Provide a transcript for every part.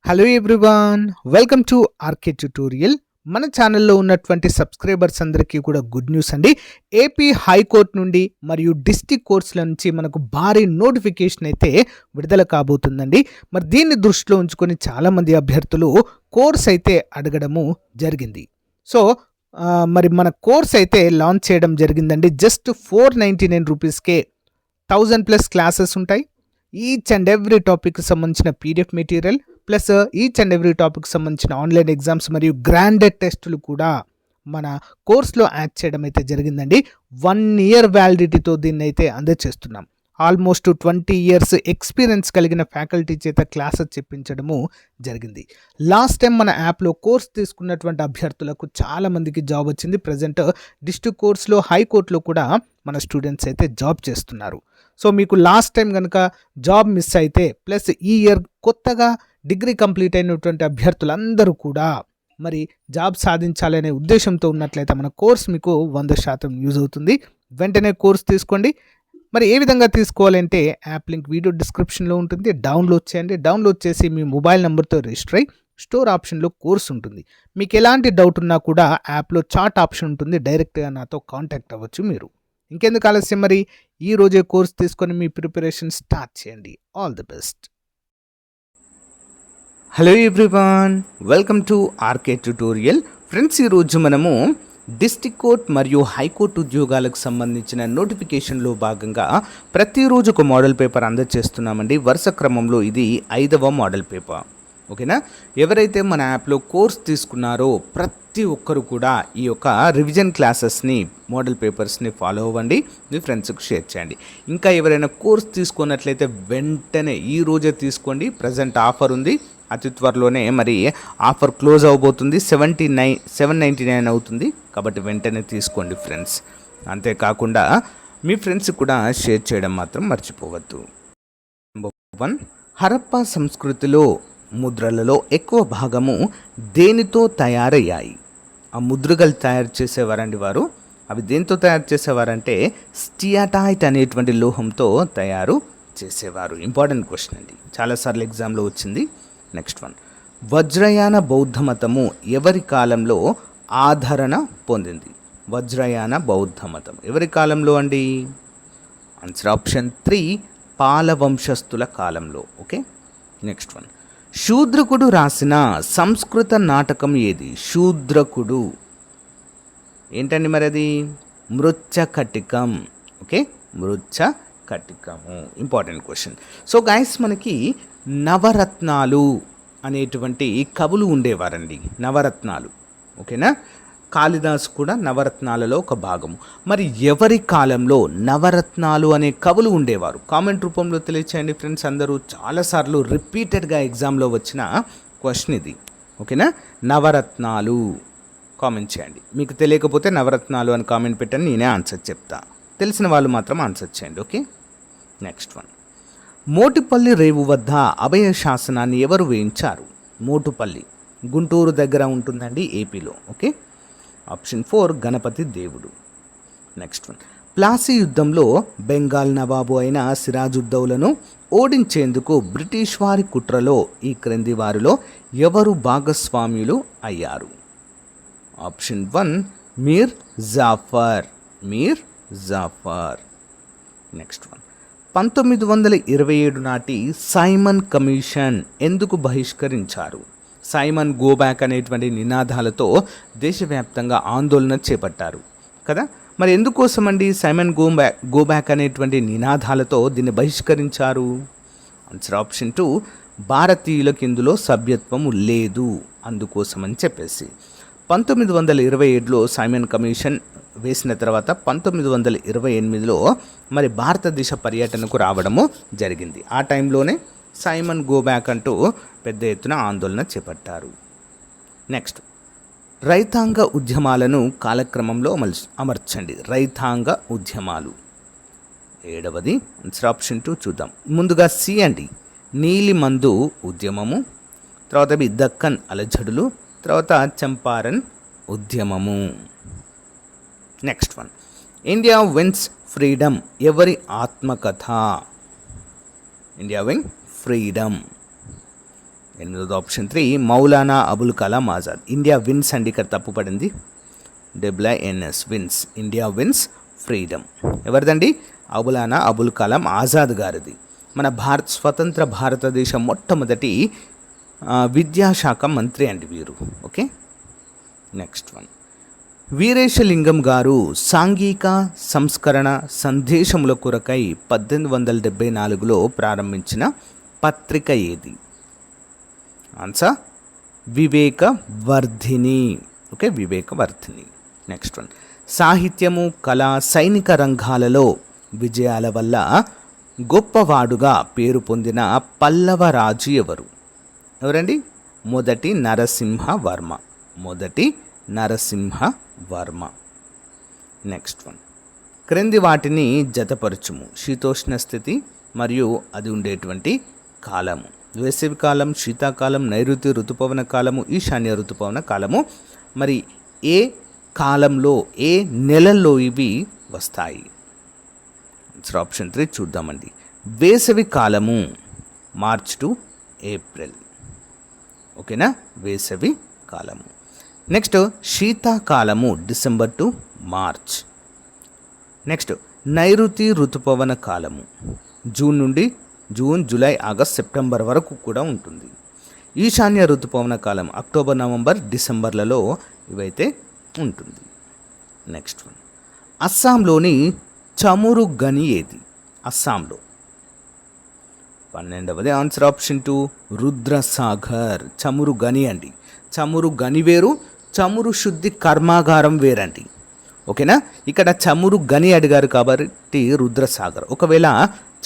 Hello everyone, welcome to RK tutorial. మన ఛానల్లో ఉన్నటువంటి సబ్స్క్రైబర్స్ అందరికీ కూడా గుడ్ న్యూస్ అండి. ఏపీ హైకోర్టు నుండి మరియు డిస్ట్రిక్ట్ కోర్ట్స్ల నుంచి మనకు భారీ నోటిఫికేషన్ అయితే విడుదల కాబోతుందండి. మరి దీన్ని దృష్టిలో ఉంచుకొని చాలామంది అభ్యర్థులు కోర్స్ అయితే అడగడము జరిగింది. సో మరి మన కోర్స్ అయితే లాంచ్ చేయడం జరిగిందండి. జస్ట్ 499 రూపీస్కే 1000+ క్లాసెస్ ఉంటాయి. ఈచ్ అండ్ ఎవ్రీ టాపిక్కి సంబంధించిన PDF material plus each and every topic సంబంధించిన ఆన్లైన్ ఎగ్జామ్స్ మరియు గ్రాండెడ్ టెస్టులు కూడా మన కోర్స్లో యాడ్ చేయడం అయితే జరిగిందండి. 1 year వ్యాలిడిటీతో దీన్ని అయితే అందజేస్తున్నాం. ఆల్మోస్ట్ 20 years ఎక్స్పీరియన్స్ కలిగిన ఫ్యాకల్టీ చేత క్లాసెస్ చెప్పించడము జరిగింది. లాస్ట్ టైం మన యాప్లో కోర్స్ తీసుకున్నటువంటి అభ్యర్థులకు చాలామందికి జాబ్ వచ్చింది. ప్రజెంట్ డిస్ట్రిక్ట్ కోర్స్లో హైకోర్టులో కూడా మన స్టూడెంట్స్ అయితే జాబ్ చేస్తున్నారు. సో మీకు లాస్ట్ టైం కనుక జాబ్ మిస్ అయితే ప్లస్ ఈ ఇయర్ కొత్తగా డిగ్రీ కంప్లీట్ అయినటువంటి అభ్యర్థులందరూ కూడా మరి జాబ్ సాధించాలనే ఉద్దేశంతో ఉన్నట్లయితే మన కోర్స్ మీకు 100% యూజ్ అవుతుంది. వెంటనే కోర్స్ తీసుకోండి. మరి ఏ విధంగా తీసుకోవాలంటే యాప్ లింక్ వీడియో డిస్క్రిప్షన్లో ఉంటుంది. డౌన్లోడ్ చేయండి. డౌన్లోడ్ చేసి మీ మొబైల్ నెంబర్తో రిజిస్టర్ అయ్యి స్టోర్ ఆప్షన్లో కోర్స్ ఉంటుంది. మీకు ఎలాంటి డౌట్ ఉన్నా కూడా యాప్లో చాట్ ఆప్షన్ ఉంటుంది. డైరెక్ట్గా నాతో కాంటాక్ట్ అవ్వచ్చు మీరు. ఇంకెందుకు ఆలస్యం, మరి ఈ రోజే కోర్స్ తీసుకొని మీ ప్రిపరేషన్ స్టార్ట్ చేయండి. All the best. Hello everyone, welcome to RK tutorial. Friends, ఈరోజు మనము డిస్ట్రిక్ట్ కోర్ట్ మరియు హైకోర్టు ఉద్యోగాలకు సంబంధించిన నోటిఫికేషన్లో భాగంగా ప్రతిరోజు ఒక మోడల్ పేపర్ అందజేస్తున్నామండి. వరుస క్రమంలో ఇది 5వ మోడల్ పేపర్. ఓకేనా? ఎవరైతే మన యాప్లో కోర్స్ తీసుకున్నారో ప్రతి ఒక్కరు కూడా ఈ యొక్క రివిజన్ క్లాసెస్ని, మోడల్ పేపర్స్ని ఫాలో అవ్వండి. మీ ఫ్రెండ్స్కి షేర్ చేయండి. ఇంకా ఎవరైనా కోర్స్ తీసుకున్నట్లయితే వెంటనే ఈ రోజే తీసుకోండి. ప్రజెంట్ ఆఫర్ ఉంది. అతి త్వరలోనే మరి ఆఫర్ క్లోజ్ అవబోతుంది. 799 అవుతుంది. కాబట్టి వెంటనే తీసుకోండి ఫ్రెండ్స్. అంతేకాకుండా మీ ఫ్రెండ్స్ కూడా షేర్ చేయడం మాత్రం మర్చిపోవద్దు. నెంబర్ 1, హరప్పా సంస్కృతిలో ముద్రలలో ఎక్కువ భాగము దేనితో తయారయ్యాయి? ఆ ముద్రగలు తయారు చేసేవారండి వారు. అవి దేనితో తయారు చేసేవారంటే స్టియాటైట్ అనేటువంటి లోహంతో తయారు చేసేవారు. ఇంపార్టెంట్ క్వశ్చన్ అండి, చాలాసార్లు ఎగ్జామ్లో వచ్చింది. నెక్స్ట్ 1, వజ్రయాన బౌద్ధ మతము ఎవరి కాలంలో ఆదరణ పొందింది? వజ్రయాన బౌద్ధ మతం ఎవరి కాలంలో అండి? ఆన్సర్ ఆప్షన్ 3, పాల వంశస్థుల కాలంలో. ఓకే. నెక్స్ట్ 1, శూద్రకుడు రాసిన సంస్కృత నాటకం ఏది? శూద్రకుడు ఏంటండి మరి అది? మృచ్ఛకటికం. ఓకే, మృచ్ఛకటికము. Important question. సో గైస్, మనకి నవరత్నాలు అనేటువంటి కవులు ఉండేవారండి. నవరత్నాలు. ఓకేనా? కాళిదాస్ కూడా నవరత్నాలలో ఒక భాగము. మరి ఎవరి కాలంలో నవరత్నాలు అనే కవులు ఉండేవారు? కామెంట్ రూపంలో తెలియచేయండి ఫ్రెండ్స్. అందరూ చాలాసార్లు రిపీటెడ్గా ఎగ్జామ్లో వచ్చిన క్వశ్చన్ ఇది. ఓకేనా? నవరత్నాలు కామెంట్ చేయండి. మీకు తెలియకపోతే నవరత్నాలు అని కామెంట్ పెట్టండి, నేనే ఆన్సర్ చెప్తా. తెలిసిన వాళ్ళు మాత్రం ఆన్సర్ చేయండి. ఓకే. నెక్స్ట్ 1, మోటుపల్లి రేవు వద్ద అభయ శాసనాన్ని ఎవరు వేయించారు? మోటుపల్లి గుంటూరు దగ్గర ఉంటుందండి, ఏపీలో. ఓకే. ఆప్షన్ 4, గణపతి దేవుడు. నెక్స్ట్ 1, ప్లాసీ యుద్ధంలో బెంగాల్ నవాబు అయిన సిరాజుద్దౌలను ఓడించేందుకు బ్రిటిష్ వారి కుట్రలో ఈ క్రింది వారిలో ఎవరు భాగస్వామ్యులు అయ్యారు? ఆప్షన్ 1, మీర్ జాఫర్. మీర్ జాఫర్. నెక్స్ట్ 1, 1927 నాటి సైమన్ కమిషన్ ఎందుకు బహిష్కరించారు? సైమన్ గో బ్యాక్ అనేటువంటి నినాదాలతో దేశవ్యాప్తంగా ఆందోళన చేపట్టారు కదా. మరి ఎందుకోసం అండి సైమన్ గో బ్యాక్ అనేటువంటి నినాదాలతో దీన్ని బహిష్కరించారు? ఆన్సర్ ఆప్షన్ 2, భారతీయులకు ఇందులో సభ్యత్వము లేదు, అందుకోసమని చెప్పేసి. 1927లో సైమన్ కమిషన్ వేసిన తర్వాత 1928లో మరి భారతదేశ పర్యటనకు రావడము జరిగింది. ఆ టైంలోనే సైమన్ గో బ్యాక్ అంటూ పెద్ద ఎత్తున ఆందోళన చేపట్టారు. నెక్స్ట్, రైతాంగ ఉద్యమాలను కాలక్రమంలో అమర్చండి. రైతాంగ ఉద్యమాలు 7వది. ఆన్సర్ ఆప్షన్ 2 చూద్దాం. ముందుగా సి అండి, నీలిమందు ఉద్యమము. తర్వాత బి, దక్కన్ అలజడులు. తర్వాత చంపారన్ ఉద్యమము. నెక్స్ట్ 1, ఇండియా విన్స్ ఫ్రీడమ్ ఎవరి ఆత్మకథ? ఇండియా విన్ ఫ్రీడమ్ ఎనిమిదవది option 3 Maulana Abul Kalam Azad. India wins అండి, ఇక్కడ తప్పు పడింది. WINS wins, India wins freedom. ఎవరిదండి? మౌలానా అబుల్ కలాం ఆజాద్ గారిది. మన స్వతంత్ర భారతదేశం మొట్టమొదటి విద్యాశాఖ మంత్రి అండి వీరు. Okay, next one. వీరేశలింగం గారు సాంఘిక సంస్కరణ సందేశముల కొరకై 1874లో ప్రారంభించిన పత్రిక ఏది? Answer Vivekavardhini. Okay, Vivekavardhini. Next one. సాహిత్యము, కళ, సైనిక రంగాలలో విజయాల వల్ల గొప్పవాడుగా పేరు పొందిన పల్లవ రాజు ఎవరు? ఎవరండి? మొదటి నరసింహవర్మ. మొదటి నరసింహవర్మ. Next one. క్రింది వాటిని జతపరచుము. శీతోష్ణ స్థితి మరియు అది ఉండేటువంటి కాలము. వేసవి కాలం, శీతాకాలం, నైరుతి ఋతుపవన కాలము, ఈశాన్య ఋతుపవన కాలము. మరి ఏ కాలంలో, ఏ నెలల్లో ఇవి వస్తాయి? ఆప్షన్ 3 చూద్దామండి. వేసవి కాలము మార్చ్ టు ఏప్రిల్. ఓకేనా, వేసవి కాలము. నెక్స్ట్ శీతాకాలము డిసెంబర్ టు మార్చ్. నెక్స్ట్ నైరుతి ఋతుపవన కాలము జూన్, జూలై, ఆగస్ట్, సెప్టెంబర్ వరకు కూడా ఉంటుంది. ఈశాన్య ఋతుపవన కాలం అక్టోబర్, నవంబర్, డిసెంబర్లలో ఇవైతే ఉంటుంది. Next one. అస్సాంలోని చమురు గని ఏది? అస్సాంలో 12వది ఆన్సర్ ఆప్షన్ 2 రుద్రసాగర్. చమురు గని అండి. చమురు గని వేరు, చమురు శుద్ధి కర్మాగారం వేరండి. ఓకేనా, ఇక్కడ చమురు గని అడిగారు కాబట్టి రుద్రసాగర్. ఒకవేళ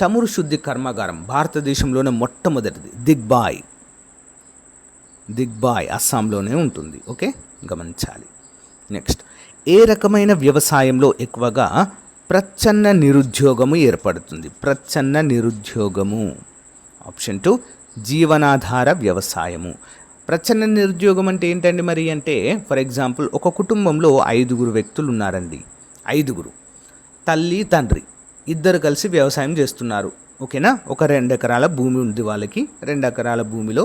చమురు శుద్ధి కర్మాగారం భారతదేశంలోనే మొట్టమొదటిది దిగ్బాయ్ అస్సాంలోనే ఉంటుంది. ఓకే, గమనించాలి. నెక్స్ట్. ఏ రకమైన వ్యవసాయంలో ఎక్కువగా ప్రచ్ఛన్న నిరుద్యోగము ఏర్పడుతుంది? ప్రచ్ఛన్న నిరుద్యోగము. ఆప్షన్ 2 జీవనాధార వ్యవసాయము. ప్రచ్ఛన్న నిరుద్యోగం అంటే ఏంటండి? మరి అంటే ఫర్ ఎగ్జాంపుల్ ఒక కుటుంబంలో 5 వ్యక్తులు ఉన్నారండి. 5 తల్లి, తండ్రి ఇద్దరు కలిసి వ్యవసాయం చేస్తున్నారు. ఓకేనా, ఒక 2 ఎకరాల భూమి ఉంది వాళ్ళకి. 2 ఎకరాల భూమిలో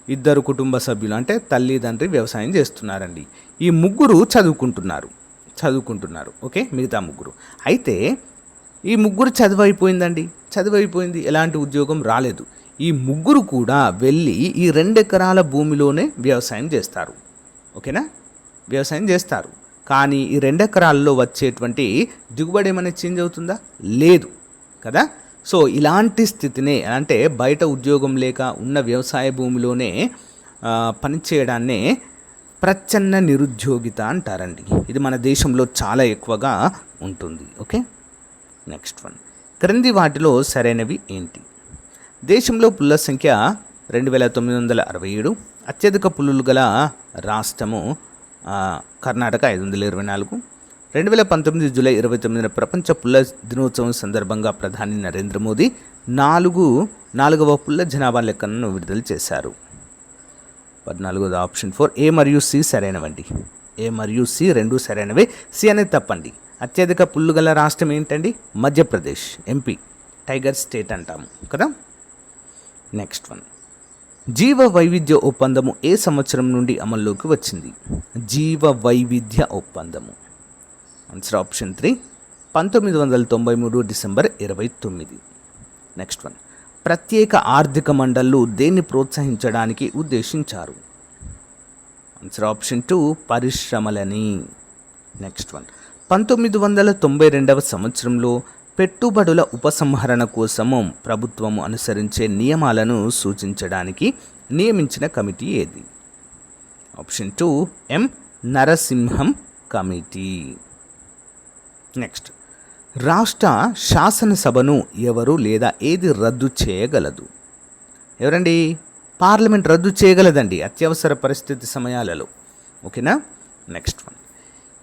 2 కుటుంబ సభ్యులు అంటే తల్లి, తండ్రి వ్యవసాయం చేస్తున్నారండి. ఈ 3 చదువుకుంటున్నారు. ఓకే, మిగతా 3 అయితే ఈ 3 చదువైపోయింది, ఎలాంటి ఉద్యోగం రాలేదు. ఈ 3 కూడా వెళ్ళి ఈ 2 ఎకరాల భూమిలోనే వ్యవసాయం చేస్తారు. ఓకేనా, వ్యవసాయం చేస్తారు. కానీ ఈ 2 ఎకరాల్లో వచ్చేటువంటి దిగుబడి ఏమైనా చేంజ్ అవుతుందా? లేదు కదా. సో ఇలాంటి స్థితినే అంటే బయట ఉద్యోగం లేక ఉన్న వ్యవసాయ భూమిలోనే పనిచేయడాన్నే ప్రచ్ఛన్న నిరుద్యోగిత అంటారండి. ఇది మన దేశంలో చాలా ఎక్కువగా ఉంటుంది. Okay, next one. క్రింది వాటిలో సరైనవి ఏంటి? దేశంలో పుల్ల సంఖ్య 2967. అత్యధిక పులులు గల రాష్ట్రము కర్ణాటక 524. 2019 జూలై 29న ప్రపంచ పుల్ల దినోత్సవం సందర్భంగా ప్రధాని నరేంద్ర మోదీ 4వ పుల్ల జనాభా లెక్కలను విడుదల చేశారు. 14వది ఆప్షన్ 4 A మరియు C సరైనవండి. A మరియు C రెండు సరైనవే. C అనేది తప్పండి. అత్యధిక పుల్లు గల రాష్ట్రం ఏంటండి? మధ్యప్రదేశ్, MP, టైగర్ స్టేట్ అంటాము కదా. Next one. జీవ వైవిధ్య ఒప్పందము ఏ సంవత్సరం నుండి అమల్లోకి వచ్చింది? జీవ వైవిధ్య ఒప్పందము. Answer option 3 1993 December 29. Next one. ప్రత్యేక ఆర్థిక మండళ్ళు దేన్ని ప్రోత్సహించడానికి ఉద్దేశించారు? ఆన్సర్ ఆప్షన్ 2 పరిశ్రమలని. Next one. 1992 సంవత్సరంలో పెట్టుబడుల ఉపసంహరణ కోసము ప్రభుత్వము అనుసరించే నియమాలను సూచించడానికి నియమించిన కమిటీ ఏది? Option 2 M Narasimham committee. Next. రాష్ట్ర శాసనసభను ఎవరు లేదా ఏది రద్దు చేయగలదు? ఎవరండి? పార్లమెంట్ రద్దు చేయగలదండి అత్యవసర పరిస్థితి సమయాలలో. ఓకేనా. Next one.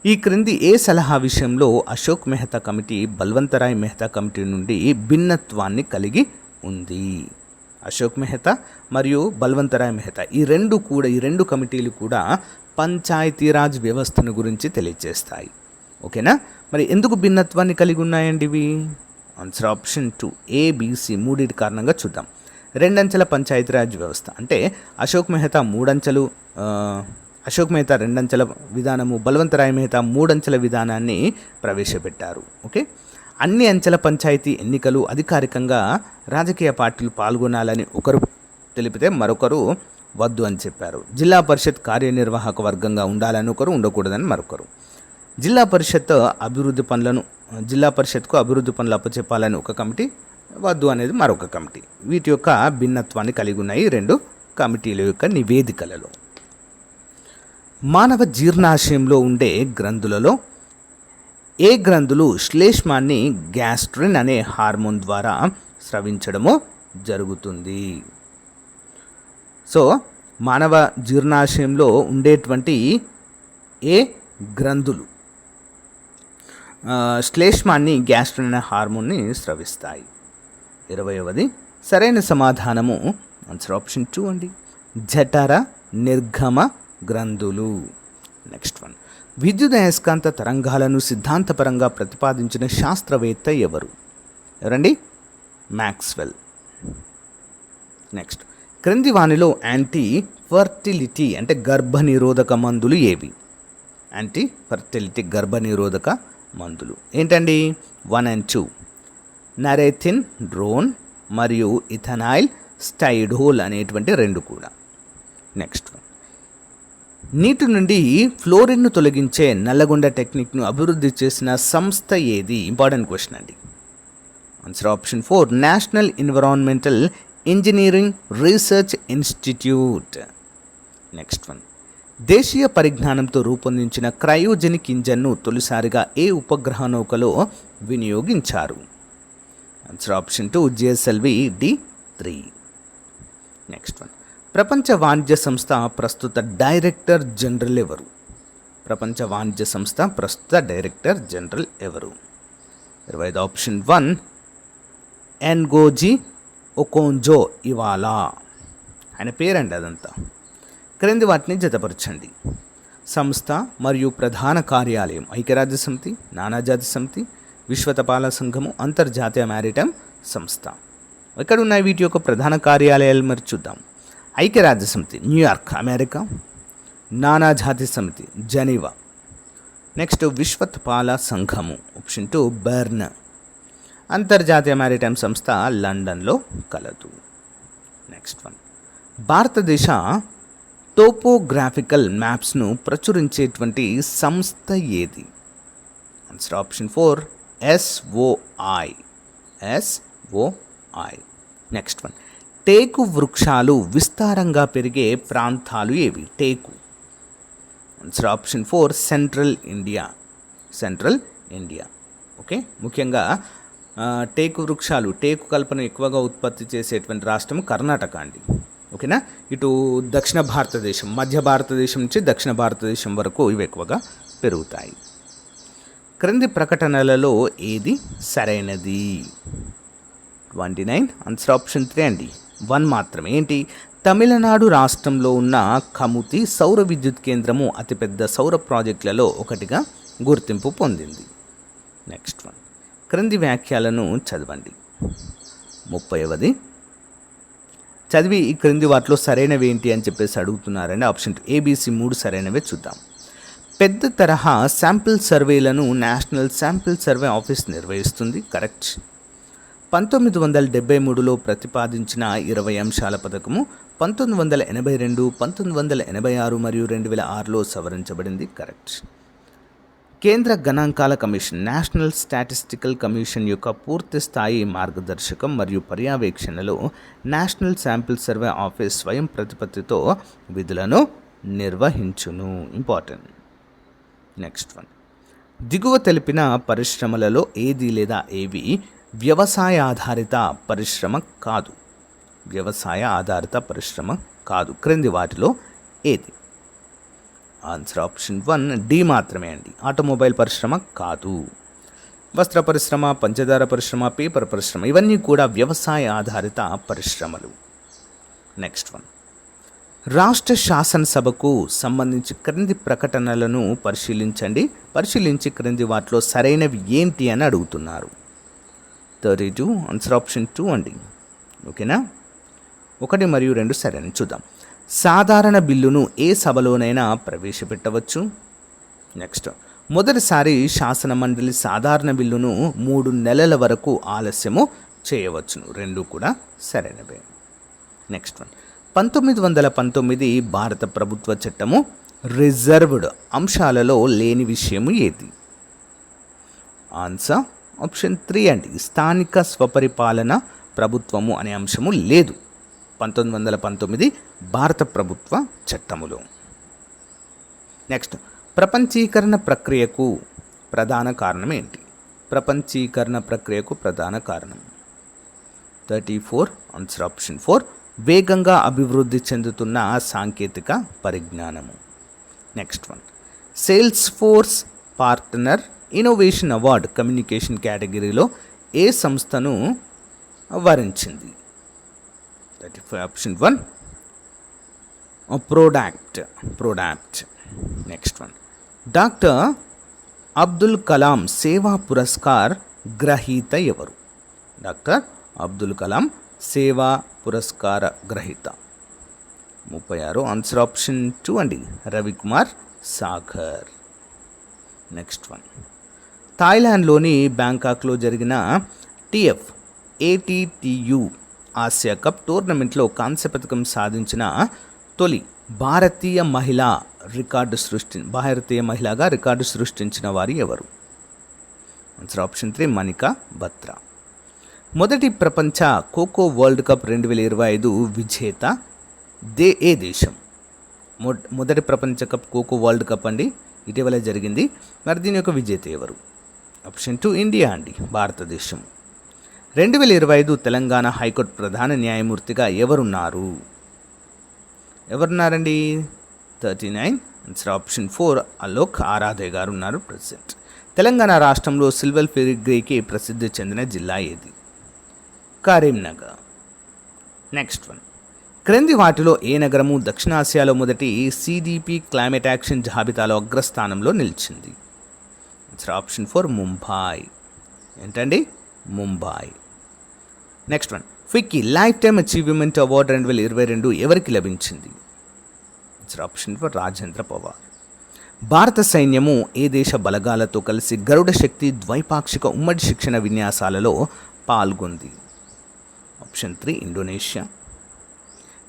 ఈ క్రింది ఏ సలహా విషయంలో అశోక్ మెహతా కమిటీ బల్వంతరాయ్ మెహతా కమిటీ నుండి భిన్నత్వాన్ని కలిగి ఉంది? అశోక్ మెహతా మరియు బల్వంతరాయ్ మెహతా ఈ రెండు కమిటీలు కూడా పంచాయతీరాజ్ వ్యవస్థను గురించి తెలియజేస్తాయి. ఓకేనా. మరి ఎందుకు భిన్నత్వాన్ని కలిగి ఉన్నాయండి ఇవి? ఆన్సర్ ఆప్షన్ 2 ABC మూడింటి కారణంగా చూద్దాం. రెండంచెల పంచాయతీరాజ్ వ్యవస్థ అంటే అశోక్ మెహతా రెండంచెల విధానము, బలవంతరాయ్ మెహతా మూడంచెల విధానాన్ని ప్రవేశపెట్టారు. ఓకే, అన్ని అంచెల పంచాయతీ ఎన్నికలు అధికారికంగా రాజకీయ పార్టీలు పాల్గొనాలని ఒకరు తెలిపితే మరొకరు వద్దు అని చెప్పారు. జిల్లా పరిషత్ కార్యనిర్వాహక వర్గంగా ఉండాలని ఒకరు, ఉండకూడదని మరొకరు. జిల్లా పరిషత్కు అభివృద్ధి పనులు అప్పచెప్పాలని ఒక కమిటీ, వద్దు అనేది మరొక కమిటీ. వీటి యొక్క భిన్నత్వాన్ని కలిగి ఉన్నాయి రెండు కమిటీల యొక్క నివేదికలలో. మానవ జీర్ణాశయంలో ఉండే గ్రంథులలో ఏ గ్రంథులు శ్లేష్మాన్ని గ్యాస్ట్రిన్ అనే హార్మోన్ ద్వారా స్రవించడము జరుగుతుంది? సో మానవ జీర్ణాశయంలో ఉండేటువంటి ఏ గ్రంథులు శ్లేష్మాన్ని గ్యాస్ట్రిన్ అనే హార్మోన్ని స్రవిస్తాయి? 20వది సరైన సమాధానము ఆన్సర్ ఆప్షన్ 2 అండి, జఠర నిర్గమ గ్రంథులు. నెక్స్ట్ వన్, విద్యుదయస్కాంత తరంగాలను సిద్ధాంతపరంగా ప్రతిపాదించిన శాస్త్రవేత్త ఎవరు? ఎవరండి? మ్యాక్స్వెల్. నెక్స్ట్, క్రింది వానిలో యాంటీ ఫర్టిలిటీ అంటే గర్భనిరోధక మందులు ఏవి? యాంటీ ఫర్టిలిటీ గర్భనిరోధక మందులు ఏంటండి? 1 and 2, నరేథిన్ డ్రోన్ మరియు ఇథనాయిల్ స్టైడోల్ అనేటువంటి రెండు కూడా. నెక్స్ట్ వన్, నీటి నుండి ఫ్లోరిన్ను తొలగించే నల్లగొండ టెక్నిక్ను అభివృద్ధి చేసిన సంస్థ ఏది? ఇంపార్టెంట్ క్వశ్చన్ అండి. Answer option 4, national environmental engineering research institute. Next one, దేశీయ పరిజ్ఞానంతో రూపొందించిన క్రయోజెనిక్ ఇంజన్ను తొలిసారిగా ఏ ఉపగ్రహ నౌకలో వినియోగించారు? Answer option 2, GSLV D3. Next one, ప్రపంచ వాణిజ్య సంస్థ ప్రస్తుత డైరెక్టర్ జనరల్ ఎవరు? ప్రపంచ వాణిజ్య సంస్థ ప్రస్తుత డైరెక్టర్ జనరల్ ఎవరు? 25 ఆప్షన్ 1, ఎన్గోజీ ఒకోంజో ఇవాలా. ఆయన పేరండి అదంతా. క్రింది వాటిని జతపరచండి. సంస్థ మరియు ప్రధాన కార్యాలయం ఐక్యరాజ్య సమితి, నానాజాతి సమితి, విశ్వ తపాలా సంఘము, అంతర్జాతీయ మ్యారిటైమ్ సంస్థ. ఎక్కడ ఉన్నాయి వీటి యొక్క ప్రధాన కార్యాలయాలు? మరి చూద్దాం. ఐక్యరాజ్య సమితి న్యూయార్క్ అమెరికా, నానాజాతి సమితి జెనీవా. నెక్స్ట్ విశ్వ తపాలా సంఘము ఆప్షన్ 2 బెర్న్. అంతర్జాతీయ మ్యారిటైమ్ సంస్థ లండన్లో కలదు. నెక్స్ట్ వన్, భారతదేశ టోపోగ్రాఫికల్ మ్యాప్స్ను ప్రచురించేటువంటి సంస్థ ఏది? Answer option 4, SOI. Next one, టేకు వృక్షాలు విస్తారంగా పెరిగే ప్రాంతాలు ఏవి? టేకు. Answer option 4, central India. Okay, ముఖ్యంగా టేకు వృక్షాలు, టేకు కల్పన ఎక్కువగా ఉత్పత్తి చేసేటువంటి రాష్ట్రం కర్ణాటక అండి. ఓకేనా, ఇటు దక్షిణ భారతదేశం, మధ్య భారతదేశం నుంచి దక్షిణ భారతదేశం వరకు ఇవి ఎక్కువగా పెరుగుతాయి. క్రింది ప్రకటనలలో ఏది సరైనది? 29 ఆన్సర్ ఆప్షన్ 3 అండి, 1 మాత్రమే. ఏంటి? తమిళనాడు రాష్ట్రంలో ఉన్న కముతి సౌర విద్యుత్ కేంద్రము అతిపెద్ద సౌర ప్రాజెక్టులలో ఒకటిగా గుర్తింపు పొందింది. నెక్స్ట్ వన్, క్రింది వ్యాఖ్యలను చదవండి. 30వది చదివి ఈ క్రింది వాటిలో సరైనవి ఏంటి అని చెప్పేసి అడుగుతున్నారండి. ఆప్షన్ 2 ABC 3 సరైనవే. చూద్దాం. పెద్ద తరహా శాంపిల్ సర్వేలను నేషనల్ శాంపిల్ సర్వే ఆఫీస్ నిర్వహిస్తుంది. కరెక్ట్. 1973లో ప్రతిపాదించిన 20 అంశాల పథకము 1982, 1986 మరియు 2006లో సవరించబడింది. కరెక్ట్. కేంద్ర గణాంకాల కమిషన్ నేషనల్ స్టాటిస్టికల్ కమిషన్ యొక్క పూర్తి స్థాయి మార్గదర్శకం మరియు పర్యవేక్షణలో నేషనల్ శాంపిల్ సర్వే ఆఫీస్ స్వయం ప్రతిపత్తితో విధులను నిర్వహించును. ఇంపార్టెంట్. నెక్స్ట్ వన్, దిగువ తెలిపిన పరిశ్రమలలో ఏది లేదా ఏవి వ్యవసాయ ఆధారిత పరిశ్రమ కాదు? వ్యవసాయ ఆధారిత పరిశ్రమ కాదు. క్రింది వాటిలో ఏది? ఆన్సర్ ఆప్షన్ 1 D మాత్రమే అండి. ఆటోమొబైల్ పరిశ్రమ కాదు. వస్త్ర పరిశ్రమ, పంచదార పరిశ్రమ, పేపర్ పరిశ్రమ ఇవన్నీ కూడా వ్యవసాయ ఆధారిత పరిశ్రమలు. నెక్స్ట్ వన్, రాష్ట్ర శాసనసభకు సంబంధించి క్రింది ప్రకటనలను పరిశీలించి క్రింది వాటిలో సరైనవి ఏంటి అని అడుగుతున్నారు. 32 ఆన్సర్ ఆప్షన్ 2 అండి. ఓకేనా. 1 మరియు 2 సరైన. చూద్దాం. సాధారణ బిల్లును ఏ సభలోనైనా ప్రవేశపెట్టవచ్చు. నెక్స్ట్, మొదటిసారి శాసన మండలి సాధారణ బిల్లును 3 నెలల వరకు ఆలస్యము చేయవచ్చును. 2 కూడా సరైనవే. నెక్స్ట్ వన్, 1919 భారత ప్రభుత్వ చట్టము రిజర్వ్డ్ అంశాలలో లేని విషయము ఏది? ఆన్సర్ ఆప్షన్ 3 అండి, స్థానిక స్వపరిపాలన ప్రభుత్వము అనే అంశము లేదు 1919 భారత ప్రభుత్వ చట్టములో. నెక్స్ట్, ప్రపంచీకరణ ప్రక్రియకు ప్రధాన కారణం ఏంటి? ప్రపంచీకరణ ప్రక్రియకు ప్రధాన కారణం 34, ఆన్సర్ ఆప్షన్ 4, వేగంగా అభివృద్ధి చెందుతున్న సాంకేతిక పరిజ్ఞానము. Next one, sales force partner innovation award communication కేటగిరీలో ఏ సంస్థను వరించింది? 35, option 1, product. Next one, doctor Abdul Kalam Seva Puraskar గ్రహీత ఎవరు? డాక్టర్ అబ్దుల్ కలాం సేవా పురస్కార గ్రహీత 36, ఆన్సర్ ఆప్షన్ 2 అండి, రవికుమార్ సాగర్. నెక్స్ట్ వన్, థాయిలాండ్లోని బ్యాంకాక్లో జరిగిన ATTU ఆసియా కప్ టోర్నమెంట్లో కాంస్య పథకం సాధించిన తొలి భారతీయ మహిళగా రికార్డు సృష్టించిన వారు ఎవరు? Answer option 3, Manika Batra. మొదటి ప్రపంచ ఖోఖో వరల్డ్ కప్ 2025 విజేత ఏ దేశం? మొదటి ప్రపంచ కప్ ఖోఖో వరల్డ్ కప్ అండి, ఇటీవల జరిగింది. మరి దీని యొక్క విజేత ఎవరు? ఆప్షన్ 2, ఇండియా అండి, భారతదేశం. 2025 తెలంగాణ హైకోర్టు ప్రధాన న్యాయమూర్తిగా ఎవరున్నారండి? 39, ఆన్సర్ ఆప్షన్ 4, అలోక్ ఆరాధే గారు ఉన్నారు ప్రెసిడెంట్. తెలంగాణ రాష్ట్రంలో సిల్వర్ ఫిలిగ్రీకి ప్రసిద్ధి చెందిన జిల్లా ఏది? కరీంనగర్. నెక్స్ట్ వన్, క్రింది వాటిలో ఏ నగరము దక్షిణాసియాలో మొదటి CDP క్లైమేట్ యాక్షన్ జాబితాలో అగ్రస్థానంలో నిలిచింది? Answer option 4, Mumbai. ఏంటండి? Mumbai. Next one, FICCI lifetime achievement award 2022 ఎవరికి లభించింది? Answer option 4, Rajendra Pawar. భారత సైన్యము ఏ దేశ బలగాలతో కలిసి గరుడ శక్తి ద్వైపాక్షిక ఉమ్మడి శిక్షణ విన్యాసాలలో పాల్గొంది? Option 3, Indonesia.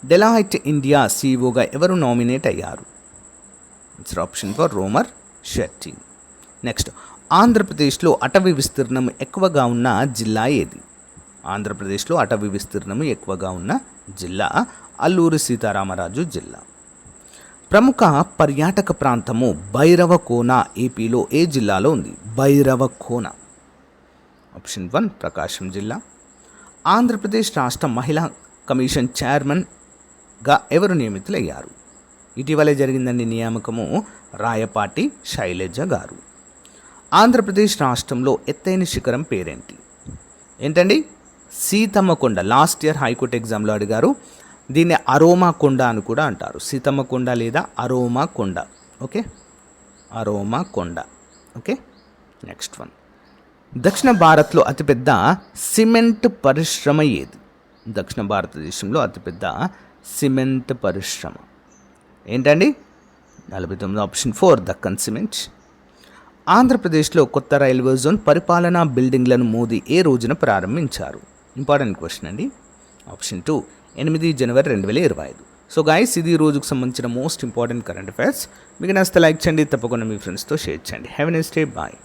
డెలాయిట్ ఇండియా CEOగా ఎవరు నామినేట్ అయ్యారు? Answer option 4, Romal Shetty. Next, ఆంధ్రప్రదేశ్లో అటవీ విస్తీర్ణం ఎక్కువగా ఉన్న జిల్లా ఏది? ఆంధ్రప్రదేశ్లో అటవీ విస్తీర్ణం ఎక్కువగా ఉన్న జిల్లా అల్లూరి సీతారామరాజు జిల్లా. ప్రముఖ పర్యాటక ప్రాంతము భైరవకోన ఏపీలో ఏ జిల్లాలో ఉంది? భైరవకోన. ఆప్షన్ 1, ప్రకాశం జిల్లా. ఆంధ్రప్రదేశ్ రాష్ట్ర మహిళా కమిషన్ చైర్మన్గా ఎవరు నియమితులయ్యారు? ఇటీవలే జరిగిందండి నియామకము, రాయపాటి శైలజ గారు. ఆంధ్రప్రదేశ్ రాష్ట్రంలో ఎత్తైన శిఖరం పేరేంటి? ఏంటండి? సీతమ్మ కొండ. లాస్ట్ ఇయర్ హైకోర్టు ఎగ్జామ్లో అడిగారు. దీన్ని అరోమా కొండ అని కూడా అంటారు. సీతమ్మ కొండ లేదా అరోమా కొండ. ఓకే, అరోమా కొండ. ఓకే. నెక్స్ట్ వన్, దక్షిణ భారత్లో అతిపెద్ద సిమెంట్ పరిశ్రమ ఏది? దక్షిణ భారతదేశంలో అతిపెద్ద సిమెంట్ పరిశ్రమ ఏంటండి? 49, ఆప్షన్ 4, దక్కన్ సిమెంట్. ఆంధ్రప్రదేశ్లో కొత్త రైల్వే జోన్ పరిపాలనా బిల్డింగ్లను మోదీ ఏ రోజున ప్రారంభించారు? ఇంపార్టెంట్ క్వశ్చన్ అండి. ఆప్షన్ 2, 8 జనవరి 2025. సో గైస్, ఇది ఈ రోజుకు సంబంధించిన మోస్ట్ ఇంపార్టెంట్ కరెంట్ అఫైర్స్. మీకు నచ్చితే లైక్ చేయండి, తప్పకుండా మీ ఫ్రెండ్స్తో షేర్ చేయండి. Have a nice day, bye.